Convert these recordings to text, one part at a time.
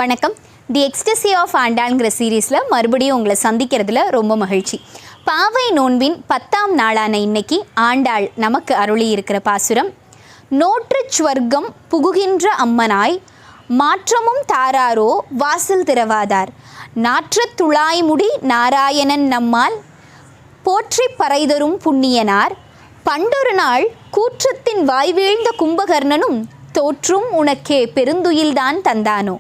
வணக்கம். தி ecstasy of ஆண்டாள்ங்கிற சீரீஸில் மறுபடியும் உங்களை சந்திக்கிறதுல ரொம்ப மகிழ்ச்சி. பாவை நோன்பின் 10ஆம் நாளான இன்னைக்கு ஆண்டாள் நமக்கு அருளி இருக்கிற பாசுரம், நோற்று ஸ்வர்க்கம் புகுகின்ற அம்மனாய் மாற்றமும் தாராரோ வாசல் திறவாதார், நாற்ற துழாய்முடி நாராயணன் நம்மால் போற்றி பறைதரும் புண்ணியனார், பண்டொரு நாள் கூற்றத்தின் வாய்வீழ்ந்த கும்பகர்ணனும் தோற்றும் உனக்கே பெருந்துயில்தான் தந்தானோ,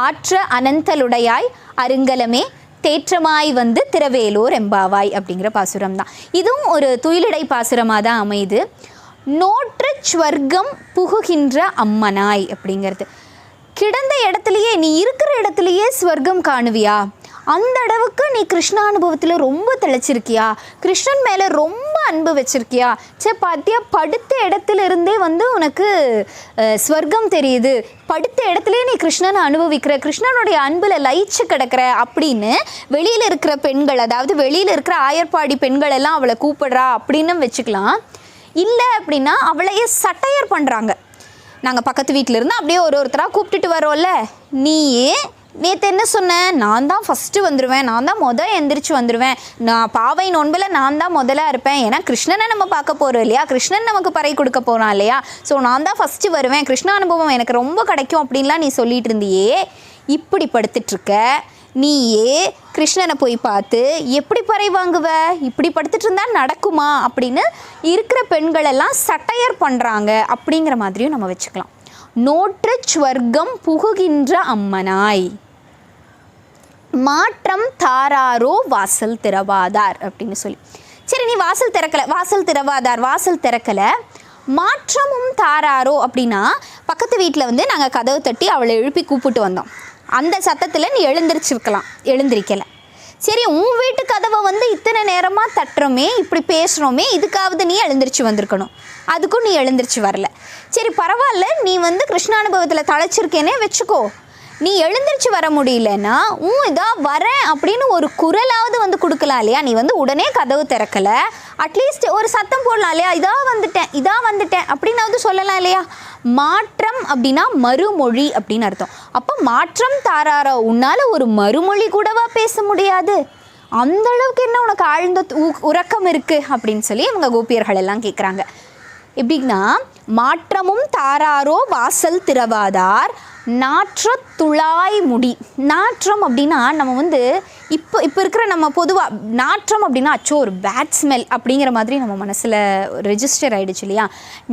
ஆற்ற அனந்தலுடையாய் அருங்கலமே தேற்றமாய் வந்து திரவேலோர் எம்பாவாய் அப்படிங்கிற பாசுரம் தான். இதுவும் ஒரு துயிலடை பாசுரமாக தான் அமையுது. நோற்று ஸ்வர்க்கம் புகுகின்ற அம்மனாய் அப்படிங்கிறது, கிடந்த இடத்துலையே நீ இருக்கிற இடத்துலையே ஸ்வர்க்கம் காணுவியா, அந்த அளவுக்கு நீ கிருஷ்ணானுபவத்தில் ரொம்ப திளைச்சிருக்கியா, கிருஷ்ணன் மேலே ரொம்ப அன்பு வச்சிருக்கியா, பாத்தியா படுத்த இடத்துல இருந்தே வந்து உனக்கு ஸ்வர்க்கம் தெரியுது, படுத்த இடத்துலேயே நீ கிருஷ்ணனை அனுபவிக்கிற, கிருஷ்ணனுடைய அன்பில் லயிச்சு கிடக்கிற அப்படின்னு வெளியில் இருக்கிற பெண்கள், அதாவது வெளியில் இருக்கிற ஆயர்பாடி பெண்கள் எல்லாம் அவளை கூப்பிடுறா அப்படின்னு வச்சுக்கலாம். இல்லை அப்படின்னா அவளையே சட்டையர் பண்ணுறாங்க. நாங்கள் பக்கத்து வீட்டில் இருந்து அப்படியே ஒருத்தராக கூப்பிட்டுட்டு வரோம்ல, நீயே நேற்று என்ன சொன்னேன், நான் தான் ஃபஸ்ட்டு வந்துடுவேன், நான் தான் எந்திரிச்சு வந்துடுவேன், நான் பாவை நோன்பில் நான் தான் முதலாக இருப்பேன், ஏன்னா கிருஷ்ணனை நம்ம பார்க்க போகிறோம் இல்லையா, கிருஷ்ணன் நமக்கு பறை கொடுக்க போகிறான் இல்லையா, ஸோ நான் தான் ஃபஸ்ட்டு வருவேன், கிருஷ்ண அனுபவம் எனக்கு ரொம்ப கிடைக்கும் அப்படின்லாம் நீ சொல்லிட்டு இருந்தியே, இப்படி படுத்துட்ருக்க நீயே கிருஷ்ணனை போய் பார்த்து எப்படி பறை வாங்குவ, இப்படி படுத்துட்டு இருந்தா நடக்குமா அப்படின்னு இருக்கிற பெண்களெல்லாம் சட்டையர் பண்ணுறாங்க அப்படிங்கிற மாதிரியும் நம்ம வச்சுக்கலாம். நோற்று ஸ்வர்க்கம் புகுகின்ற அம்மனாய் மாற்றம் தாராரோ வாசல் திறவாதார் அப்படின்னு சொல்லி, சரி நீ வாசல் திறக்கலை, வாசல் திறவாதார் வாசல் திறக்கலை, மாற்றமும் தாராரோ அப்படின்னா பக்கத்து வீட்டில் வந்து நாங்கள் கதவு தட்டி அவளை எழுப்பி கூப்பிட்டு வந்தோம், அந்த சத்தத்தில் நீ எழுந்திருக்கலை, சரி உன் வீட்டு கதவை வந்து இத்தனை நேரமாக தட்டுறோமே, இப்படி பேசுகிறோமே, இதுக்காவது நீ எழுந்திரிச்சு வந்திருக்கணும், அதுக்கும் நீ எழுந்திரிச்சு வரல, சரி பரவாயில்ல நீ வந்து கிருஷ்ணானுபவத்தில் தழைச்சிருக்கேனே வச்சுக்கோ, நீ எழுந்திரிச்சு வர முடியலன்னா இதாக வரேன் அப்படின்னு ஒரு குரலாவது வந்து கொடுக்கலாம் இல்லையா, நீ வந்து உடனே கதவு திறக்கலை, அட்லீஸ்ட் ஒரு சத்தம் போடலாம் இல்லையா, இதா வந்துட்டேன் அப்படின்னாவது சொல்லலாம் இல்லையா. மாற்றம் அப்படின்னா மறுமொழி அப்படின்னு அர்த்தம். அப்போ மாற்றம் தாராரோ, உன்னால் ஒரு மறுமொழி கூடவா பேச முடியாது, அந்த அளவுக்கு என்ன உனக்கு ஆழ்ந்த உறக்கம் இருக்குது அப்படின்னு சொல்லி இவங்க கோபியர்கள் எல்லாம் கேட்குறாங்க. எப்படின்னா, மாற்றமும் தாராரோ வாசல் திறவாதார், நாற்ற துழாய் முடி, நாற்றம் அப்படின்னா நம்ம வந்து இப்போ இருக்கிற நம்ம பொதுவாக நாற்றம் அப்படின்னா அச்சோ ஒரு பேட் ஸ்மெல் அப்படிங்கிற மாதிரி நம்ம மனசில் ரெஜிஸ்டர் ஆகிடுச்சு இல்லையா.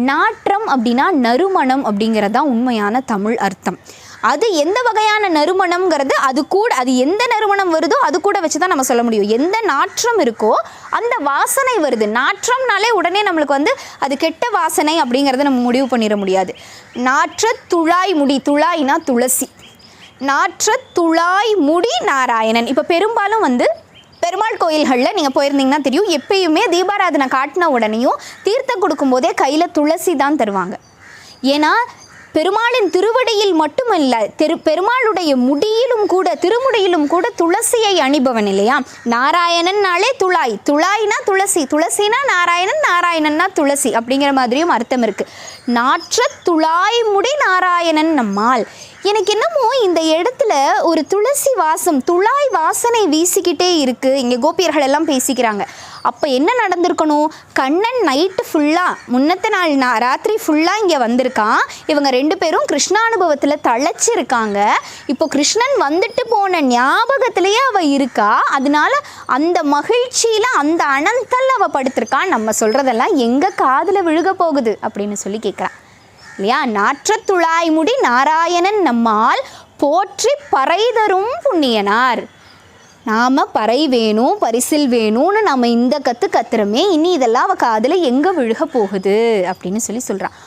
நாற்றம் அப்படின்னா நறுமணம் அப்படிங்கிறது தான் உண்மையான தமிழ் அர்த்தம். அது எந்த வகையான நறுமணம்ங்கிறது அது எந்த நறுமணம் வருதோ அது கூட வச்சு தான் நம்ம சொல்ல முடியும். எந்த நாற்றம் இருக்கோ அந்த வாசனை வருது. நாற்றம்னாலே உடனே நம்மளுக்கு வந்து அது கெட்ட வாசனை அப்படிங்கிறத நம்ம முடிவு பண்ணிட முடியாது. நாற்ற துழாய் முடி, துழாய்னா துளசி, நாற்ற துழாய் முடி நாராயணன். இப்போ பெரும்பாலும் வந்து பெருமாள் கோயில்களில் நீங்கள் போயிருந்தீங்கன்னா தெரியும், எப்பயுமே தீபாராதனை காட்டின உடனேயும் தீர்த்தம் கொடுக்கும்போதே கையில் துளசி தான் தருவாங்க. ஏன்னா பெருமாளின் திருவடியில் மட்டுமல்ல, பெருமாளுடைய முடியிலும் கூட, திருமுடியிலும் கூட துளசியை அணிபவன் இல்லையா. நாராயணன்னாலே துழாய், துழாய்னா துளசி, துளசினா நாராயணன், நாராயணன்னா துளசி அப்படிங்கிற மாதிரியும் அர்த்தம் இருக்குது. நாற்ற துழாய் முடி நாராயணன் நம்மால். எனக்கு என்னமோ இந்த இடத்துல ஒரு துளசி வாசம், துழாய் வாசனை வீசிக்கிட்டே இருக்குது. இங்கே கோபியர்கள் எல்லாம் பேசிக்கிறாங்க. அப்போ என்ன நடந்திருக்கணும், கண்ணன் நைட்டு ஃபுல்லாக முன்னத்த நாள் ராத்திரி ஃபுல்லாக இங்கே வந்திருக்கான், இவங்க ரெண்டு பேரும் கிருஷ்ணானுபவத்தில் தழைச்சிருக்காங்க, இப்போ கிருஷ்ணன் வந்துட்டு போன ஞாபகத்திலேயே அவள் இருக்கா, அதனால அந்த மகிழ்ச்சியில் அந்த அனந்தல் அவள் படுத்திருக்கான், நம்ம சொல்கிறதெல்லாம் எங்கே காதில் விழுக போகுது அப்படின்னு சொல்லி கேட்குறான் இல்லையா. நாற்ற துழாய் முடி நாராயணன் நம்மால் போற்றி பறைதரும் புண்ணியனார். நாம் பறை வேணும், பரிசில் வேணும்னு நம்ம இந்த கத்துறோமே, இனி இதெல்லாம் அவள் காதில் எங்கே விழுக போகுது அப்படின்னு சொல்லி சொல்கிறான்.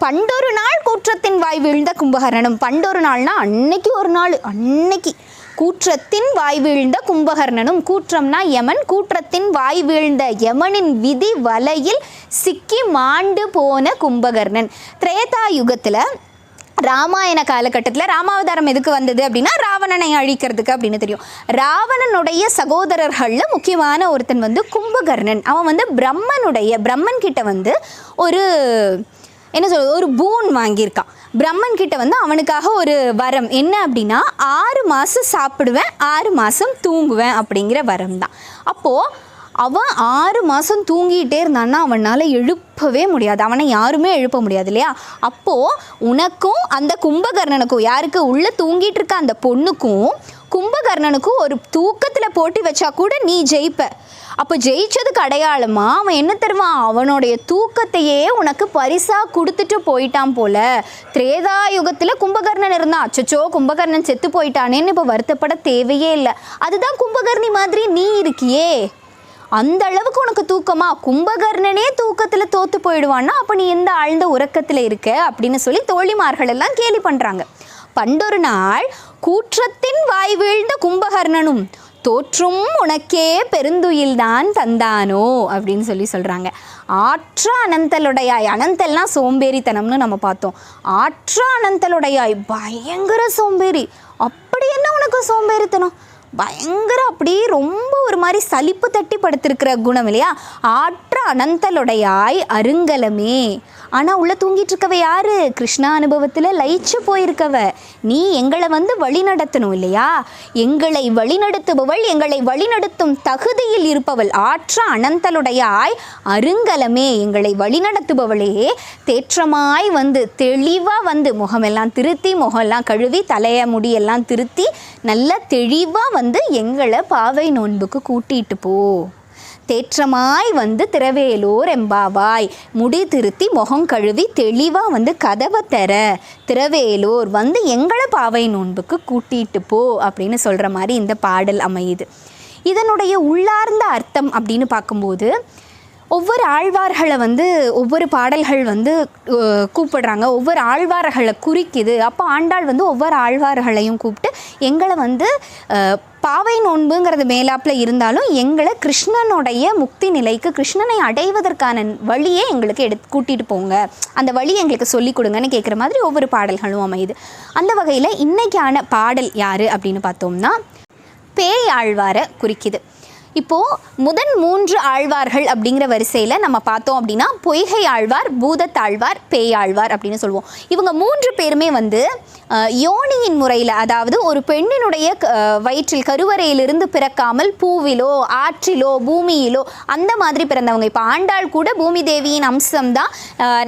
பண்டொரு நாள் கூற்றத்தின் வாய் வீழ்ந்த கும்பகர்ணனும். பண்டொரு நாள்னா அன்னைக்கு ஒரு நாள், அன்னைக்கு கூற்றத்தின் வாய் வீழ்ந்த கும்பகர்ணனும். கூற்றம்னா யமன், கூற்றத்தின் வாய் வீழ்ந்த யமனின் விதி வலையில் சிக்கி மாண்டு போன கும்பகர்ணன். திரேதா யுகத்தில் ராமாயண காலகட்டத்தில் ராமாவதாரம் எதுக்கு வந்தது அப்படின்னா ராவணனை அழிக்கிறதுக்கு அப்படின்னு தெரியும். ராவணனுடைய சகோதரர்களில் முக்கியமான ஒருத்தன் வந்து கும்பகர்ணன். அவன் வந்து பிரம்மன் கிட்ட வந்து ஒரு என்ன சொல்றது, ஒரு பூன் வாங்கியிருக்கான். பிரம்மன் கிட்ட வந்து அவனுக்காக ஒரு வரம் என்ன அப்படின்னா 6 மாதம் சாப்பிடுவேன் 6 மாதம் தூங்குவேன் அப்படிங்கிற வரம் தான். அப்போது அவன் 6 மாதம் தூங்கிட்டே இருந்தான்னா அவனால் எழுப்பவே முடியாது, அவனை யாருமே எழுப்ப முடியாது இல்லையா. அப்போது உனக்கும் அந்த கும்பகர்ணனுக்கும், யாருக்கு உள்ளே தூங்கிட்டு இருக்க அந்த பொண்ணுக்கும் கும்பகர்ணனுக்கும் ஒரு தூக்கத்தில் போட்டி வச்சா கூட நீ ஜெயிப்ப. அப்போ ஜெயிச்சதுக்கு அடையாளமாக அவன் என்ன தருவான், அவனுடைய தூக்கத்தையே உனக்கு பரிசாக கொடுத்துட்டு போயிட்டான் போல. திரேதாயுகத்தில் கும்பகர்ணன் இருந்தான், அச்சோ கும்பகர்ணன் செத்து போயிட்டானேன்னு இப்போ வருத்தப்பட தேவையே இல்லை. அதுதான் கும்பகர்ணி மாதிரி நீ இருக்கியே, அந்த அளவுக்கு உனக்கு தூக்கமா? கும்பகர்ணனே தூக்கத்தில் தோற்று போயிடுவான்னா அப்போ நீ எந்த ஆழ்ந்த உறக்கத்தில் இருக்க அப்படின்னு சொல்லி தோழிமார்கள் எல்லாம் கேலி பண்ணுறாங்க. பண்டொரு நாள் கூற்றத்தின் வாய் வீழ்ந்த கும்பகர்ணனும் தோற்றும் உனக்கே பெருந்துயில்தான் தந்தானோ அப்படின்னு சொல்கிறாங்க. ஆற்ற அனந்தலுடையாய், அனந்தல்னா சோம்பேறித்தனம்னு நம்ம பார்த்தோம். ஆற்ற அனந்தலுடையாய் பயங்கர சோம்பேறி. அப்படி என்ன உனக்கு சோம்பேறித்தனம்? பயங்கர அப்படி ரொம்ப ஒரு மாதிரி சலிப்பு தட்டி படுத்திருக்கிற குணம் இல்லையா. ஆற்ற அனந்தலுடையாய் அருங்கலமே. ஆனால் உள்ளே தூங்கிட்டு இருக்கவ யாரு? கிருஷ்ணா அனுபவத்தில் லயிச்சு போயிருக்கவ. நீ எங்களை வந்து வழி நடத்தணும் இல்லையா. எங்களை வழிநடத்துபவள், எங்களை வழிநடத்தும் தகுதியில் இருப்பவள். ஆற்ற அனந்தலுடையாய் அருங்கலமே, எங்களை வழிநடத்துபவளே தேற்றமாய் வந்து தெளிவாக வந்து முகமெல்லாம் திருத்தி, முகமெல்லாம் கழுவி, தலைய முடியெல்லாம் திருத்தி நல்லா தெளிவாக வந்து எங்களை பாவை நோன்புக்கு கூட்டிகிட்டு போ. தேற்றமாய் வந்து திரவேலூர் எம்பாவாய், முடி திருத்தி முகம் கழுவி தெளிவாக வந்து கதவை தர திரவேலூர் வந்து எங்களை பாவை நோன்புக்கு கூட்டிகிட்டு போ அப்படின்னு சொல்கிற மாதிரி இந்த பாடல் அமையுது. இதனுடைய உள்ளார்ந்த அர்த்தம் அப்படின்னு பார்க்கும்போது ஒவ்வொரு ஆழ்வார்களை வந்து ஒவ்வொரு பாடல்கள் வந்து கூப்பிடுறாங்க, ஒவ்வொரு ஆழ்வார்களை குறிக்குது. அப்போ ஆண்டாள் வந்து ஒவ்வொரு ஆழ்வார்களையும் கூப்பிட்டு எங்களை வந்து பாவை நோன்புங்கிறது மேலாப்பில் இருந்தாலும் எங்களை கிருஷ்ணனுடைய முக்தி நிலைக்கு, கிருஷ்ணனை அடைவதற்கான வழியே எங்களுக்கு கூட்டிகிட்டு போங்க, அந்த வழி எங்களுக்கு சொல்லிக் கொடுங்கன்னு கேட்குற மாதிரி ஒவ்வொரு பாடல்களும் அமையுது. அந்த வகையில் இன்றைக்கான பாடல் யார் அப்படின்னு பார்த்தோம்னா பேய் ஆழ்வாரை குறிக்குது. இப்போது முதன் 3 ஆழ்வார்கள் அப்படிங்கிற வரிசையில் நம்ம பார்த்தோம் அப்படின்னா பொய்கை ஆழ்வார், பூதத்தாழ்வார், பேயாழ்வார் அப்படின்னு சொல்லுவோம். இவங்க 3 பேருமே வந்து யோனியின் முறையில், அதாவது ஒரு பெண்ணினுடைய வயிற்றில் கருவறையிலிருந்து பிறக்காமல் பூவிலோ ஆற்றிலோ பூமியிலோ அந்த மாதிரி பிறந்தவங்க. இப்போ ஆண்டாள் கூட பூமி தேவியின் அம்சம்தான்,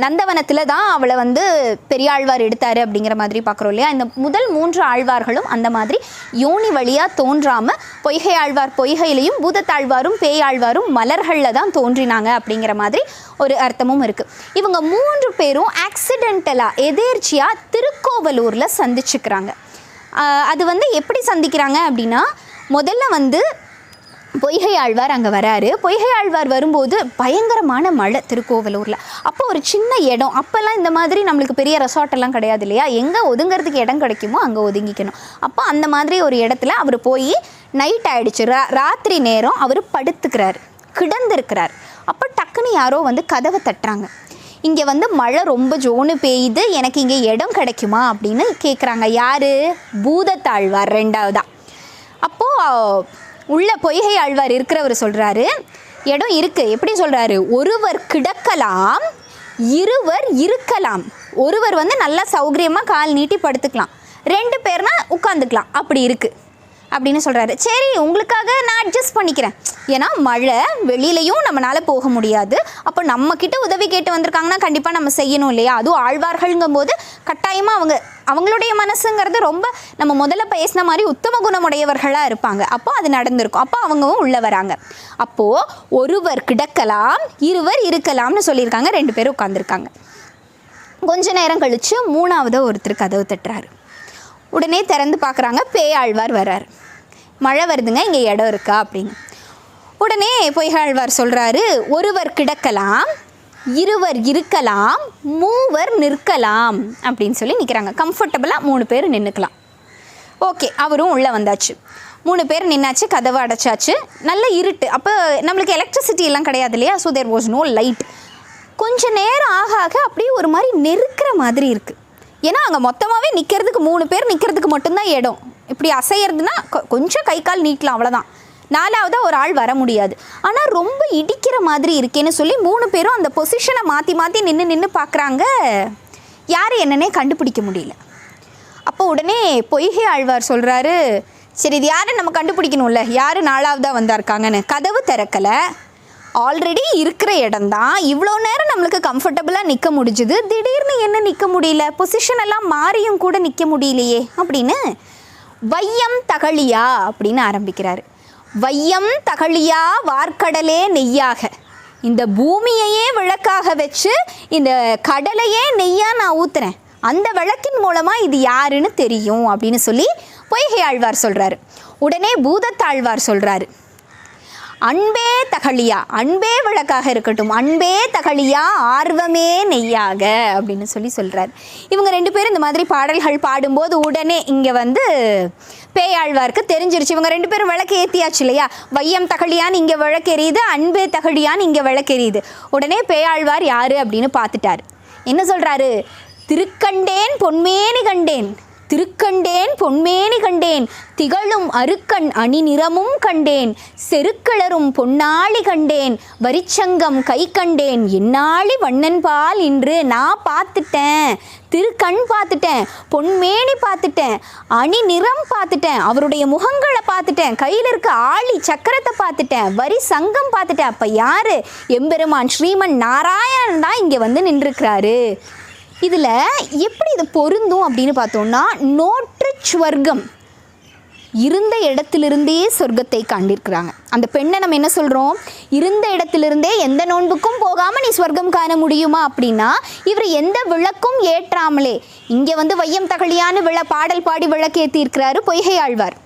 நந்தவனத்தில் தான் அவளை வந்து பெரியாழ்வார் எடுத்தார் அப்படிங்கிற மாதிரி பார்க்குறோம் இல்லையா. இந்த முதல் 3 ஆழ்வார்களும் அந்த மாதிரி யோனி வழியாக தோன்றாமல் பொய்கை ஆழ்வார் பொய்கையிலையும், பூதத்தாழ்வாரும் பேயாழ்வாரும் மலர்களில் தான் தோன்றினாங்க அப்படிங்கிற மாதிரி ஒரு அர்த்தமும் இருக்குது. இவங்க 3 பேரும் ஆக்சிடென்டலாக எதேர்ச்சியாக திருக்கோவலூரில் சந்திச்சுக்கிறாங்க. அது வந்து எப்படி சந்திக்கிறாங்க அப்படின்னா, முதல்ல வந்து பொய்கை ஆழ்வார் அங்கே வராரு. பொய்கை ஆழ்வார் வரும்போது பயங்கரமான மழை திருக்கோவலூரில். அப்போ ஒரு சின்ன இடம், அப்போல்லாம் இந்த மாதிரி நம்மளுக்கு பெரிய ரெசார்ட்டெல்லாம் கிடையாது இல்லையா, எங்கே ஒதுங்கிறதுக்கு இடம் கிடைக்குமோ அங்கே ஒதுங்கிக்கணும். அப்போ அந்த மாதிரி ஒரு இடத்துல அவர் போய் நைட் ஆகிடுச்சு, ராத்திரி நேரம் அவர் படுத்துக்கிறார், கிடந்திருக்கிறார். அப்போ டக்குன்னு யாரோ வந்து கதவை தட்டுறாங்க. இங்கே வந்து மழை ரொம்ப ஜோனு பெய்யுது, எனக்கு இங்கே இடம் கிடைக்குமா அப்படின்னு கேட்குறாங்க. யார்? பூதத்தாழ்வார் 2வதா. அப்போது உள்ள பொய்கை ஆழ்வார் இருக்கிறவர் சொல்கிறாரு, இடம் இருக்குது. எப்படி சொல்கிறாரு? ஒருவர் கிடக்கலாம், இருவர் இருக்கலாம். ஒருவர் வந்து நல்லா சௌகரியமாக கால் நீட்டி படுத்துக்கலாம், 2 பேர்னா உட்காந்துக்கலாம், அப்படி இருக்குது அப்படின்னு சொல்கிறாரு. சரி உங்களுக்காக நான் அட்ஜஸ்ட் பண்ணிக்கிறேன், ஏன்னா மழை வெளியிலையும் நம்மளால் போக முடியாது, அப்போ நம்மக்கிட்ட உதவி கேட்டு வந்திருக்காங்கன்னா கண்டிப்பாக நம்ம செய்யணும் இல்லையா. அதுவும் ஆழ்வார்கள்ங்கும் போது கட்டாயமாக அவங்களுடைய மனசுங்கிறது ரொம்ப நம்ம முதல்ல பேசின மாதிரி உத்தம குணமுடையவர்களாக இருப்பாங்க. அப்போ அது நடந்திருக்கும். அப்போ அவங்களும் உள்ளே வராங்க. அப்போது ஒருவர் கிடக்கலாம், இருவர் இருக்கலாம்னு சொல்லியிருக்காங்க. 2 பேரும் உட்காந்துருக்காங்க. கொஞ்ச நேரம் கழித்து 3வது ஒருத்தர் கதவு தட்டுறாரு. உடனே திறந்து பார்க்குறாங்க, பேயாழ்வார் வர்றார். மழை வருதுங்க, இங்கே இடம் இருக்கா அப்படின்னு. உடனே பொய்காழ்வார் சொல்கிறாரு, ஒருவர் கிடக்கலாம், இருவர் இருக்கலாம், மூவர் நிற்கலாம் அப்படின்னு சொல்லி நிற்கிறாங்க. கம்ஃபர்டபுளாக 3 பேர் நின்றுக்கலாம். ஓகே, அவரும் உள்ளே வந்தாச்சு. 3 பேர் நின்னாச்சு, கதவை அடைச்சாச்சு. நல்ல இருட்டு. அப்போ நம்மளுக்கு எலக்ட்ரிசிட்டி எல்லாம் கிடையாது இல்லையா. So there was no light. கொஞ்சம் நேரம் ஆக ஆக அப்படியே ஒரு மாதிரி நெருக்கிற மாதிரி இருக்குது. ஏன்னா அங்கே மொத்தமாகவே நிற்கிறதுக்கு 3 பேர் நிற்கிறதுக்கு மட்டும்தான் இடம். இப்படி அசைகிறதுனா கொஞ்சம் கை கால் நீட்டலாம், அவ்வளோதான். 4வதாக ஒரு ஆள் வர முடியாது. ஆனால் ரொம்ப இடிக்கிற மாதிரி இருக்கேன்னு சொல்லி 3 பேரும் அந்த பொசிஷனை மாற்றி மாற்றி நின்று பார்க்குறாங்க. யார் என்னன்னே கண்டுபிடிக்க முடியல. அப்போ உடனே பொய்கை ஆழ்வார் சொல்கிறாரு, சரி இது யாரை நம்ம கண்டுபிடிக்கணும்ல, யார் 4வதாக வந்தாருக்காங்கன்னு. கதவு திறக்கலை, ஆல்ரெடி இருக்கிற இடம்தான், இவ்வளோ நேரம் நம்மளுக்கு கம்ஃபர்டபுளாக நிற்க முடிஞ்சுது, திடீர்னு என்ன நிற்க முடியல, பொசிஷன் எல்லாம் மாறியும் கூட நிற்க முடியலையே அப்படின்னு வையம் தகழியா அப்படின்னு ஆரம்பிக்கிறாரு. வையம் தகழியா வார்க்கடலே நெய்யாக, இந்த பூமியையே விளக்காக வச்சு இந்த கடலையே நெய்யாக நான் ஊற்றுறேன், அந்த விளக்கின் மூலமாக இது யாருன்னு தெரியும் அப்படின்னு சொல்லி பொய்கை ஆழ்வார் சொல்கிறாரு. உடனே பூதத்தாழ்வார் சொல்கிறாரு, அன்பே தகழியா, அன்பே விளக்காக இருக்கட்டும், அன்பே தகழியா ஆர்வமே நெய்யாக அப்படின்னு சொல்கிறார். இவங்க 2 பேரும் இந்த மாதிரி பாடல்கள் பாடும்போது உடனே இங்கே பேயாழ்வாருக்கு தெரிஞ்சிருச்சு, இவங்க 2 பேரும் விளக்கு ஏற்றியாச்சு இல்லையா, வையம் தகழியான்னு இங்கே விளக்கெறியுது, அன்பே தகழியான்னு இங்கே விளக்கெறியுது. உடனே பேயாழ்வார் யார் அப்படின்னு பார்த்துட்டார். என்ன சொல்கிறாரு, திருக்கண்டேன் பொன்மேனி கண்டேன், திருக்கண்டேன் பொன்மேனி கண்டேன், திகழும் அருக்கண் அணி நிறமும் கண்டேன், செருக்களரும் பொன்னாளி கண்டேன், வரிச்சங்கம் கை கண்டேன், என்னாளி வண்ணன்பால் இன்று நான் பார்த்துட்டேன், திருக்கண் பார்த்துட்டேன், பொன்மேனி பார்த்துட்டேன், அணி நிறம் பார்த்துட்டேன், அவருடைய முகங்களை பார்த்துட்டேன், கையில் இருக்க ஆளி சக்கரத்தை பார்த்துட்டேன், வரி சங்கம் பார்த்துட்டேன். அப்போ யார், எம்பெருமான் ஸ்ரீமன் நாராயணன் தான் இங்கே நின்றுருக்கிறாரு. இதில் எப்படி இது பொருந்தும் அப்படின்னு பார்த்தோம்னா, நோற்று ஸ்வர்க்கம், இருந்த இடத்திலிருந்தே சொர்க்கத்தை காண்டிருக்கிறாங்க. அந்த பெண்ணை நம்ம என்ன சொல்கிறோம், இருந்த இடத்திலிருந்தே எந்த நோன்புக்கும் போகாமல் நீ சொர்க்கம் காண முடியுமா அப்படின்னா, இவர் எந்த விளக்கும் ஏற்றாமலே இங்கே வையம் தகழியான்னு பாடல் பாடி விளக்கேற்றி இருக்கிறாரு பொய்கை ஆழ்வார்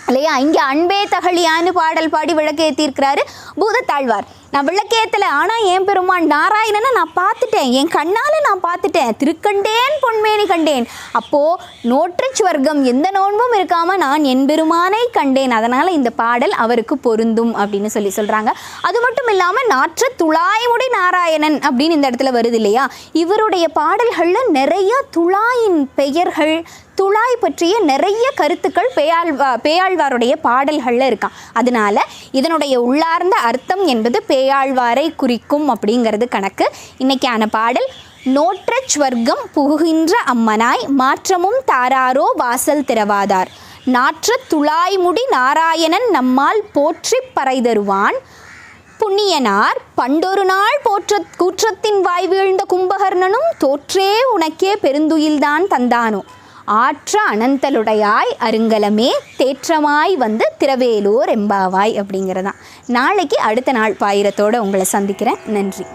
இல்லையா, இங்கே அன்பே தகழியான்னு பாடல் பாடி விளக்கேற்றிருக்கிறாரு பூதத்தாழ்வார். நான் விளக்கேற்றலை, ஆனால் என் பெருமான் நாராயணனை நான் பார்த்துட்டேன், என் கண்ணால் நான் பார்த்துட்டேன், திருக்கண்டேன் பொன்மேனி கண்டேன். அப்போது நோற்று ஸ்வர்க்கம், எந்த நோன்பும் இருக்காமல் நான் என் பெருமானை கண்டேன், அதனால் இந்த பாடல் அவருக்கு பொருந்தும் அப்படின்னு சொல்கிறாங்க. அது மட்டும் இல்லாமல் நாற்று துளாய்முடி நாராயணன் அப்படின்னு இந்த இடத்துல வருது இல்லையா, இவருடைய பாடல்களில் நிறைய துளாயின் பெயர்கள், துளாய் பற்றிய நிறைய கருத்துக்கள் பேயாழ்வாருடைய பாடல்களில் இருக்கான். அதனால இதனுடைய உள்ளார்ந்த அர்த்தம் என்பது பேயாழ்வாரை குறிக்கும் அப்படிங்கிறது கணக்கு. இன்னைக்கான பாடல், நோற்ற ஸ்வர்க்கம் புகுகின்ற அம்மனாய் மாற்றமும் தாராரோ வாசல் திறவாதார், நாற்ற துளாய்முடி நாராயணன் நம்மால் போற்றி பறை தருவான், புண்ணியனார் பண்டொரு நாள் கூற்றத்தின் வாய் வீழ்ந்த கும்பகர்ணனும் தோற்றே உனக்கே பெருந்துயில்தான் தந்தானோ, ஆற்ற அனந்தலுடையாய் அருங்கலமே தேற்றமாய் திரவேலூர் எம்பாவாய் அப்படிங்கிறதான். நாளைக்கு அடுத்த நாள் பாயிரத்தோடு உங்களை சந்திக்கிறேன். நன்றி.